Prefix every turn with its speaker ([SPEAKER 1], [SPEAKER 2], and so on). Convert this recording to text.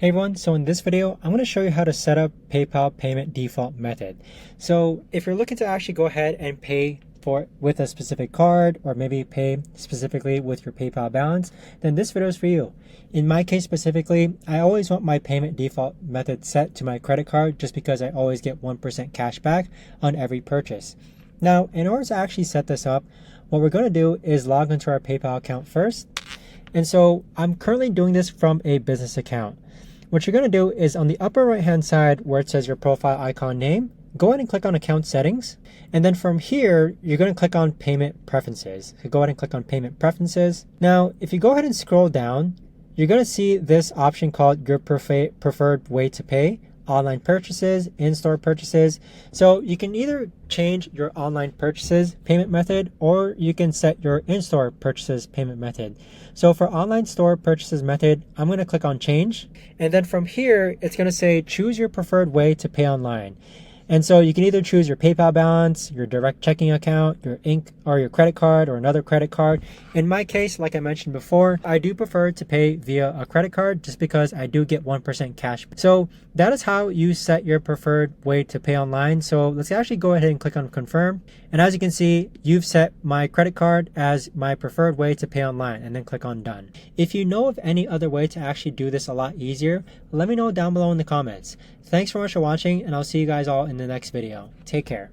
[SPEAKER 1] Hey everyone, so in this video, I'm going to show you how to set up PayPal payment default method. So if you're looking to actually go ahead and pay for it with a specific card or maybe pay specifically with your PayPal balance, then this video is for you. In my case specifically, I always want my payment default method set to my credit card just because I always get 1% cash back on every purchase. Now, in order to actually set this up, what we're going to do is log into our PayPal account first. And so I'm currently doing this from a business account. What you're going to do is on the upper right hand side where it says your profile icon name, go ahead and click on account settings. And then from here, you're going to click on payment preferences. So go ahead and click on payment preferences. Now, if you go ahead and scroll down, you're going to see this option called your preferred way to pay. Online purchases, in-store purchases. So you can either change your online purchases payment method or you can set your in-store purchases payment method. So for online store purchases method, I'm going to click on change. And then from here, it's going to say choose your preferred way to pay online. And so you can either choose your PayPal balance, your direct checking account, your Inc. or your credit card or another credit card. In my case, like I mentioned before, I do prefer to pay via a credit card just because I do get 1% cash. So that is how you set your preferred way to pay online. So let's actually go ahead and click on confirm. And as you can see, you've set my credit card as my preferred way to pay online and then click on done. If you know of any other way to actually do this a lot easier, let me know down below in the comments. Thanks so much for watching and I'll see you guys all in the next video. Take care.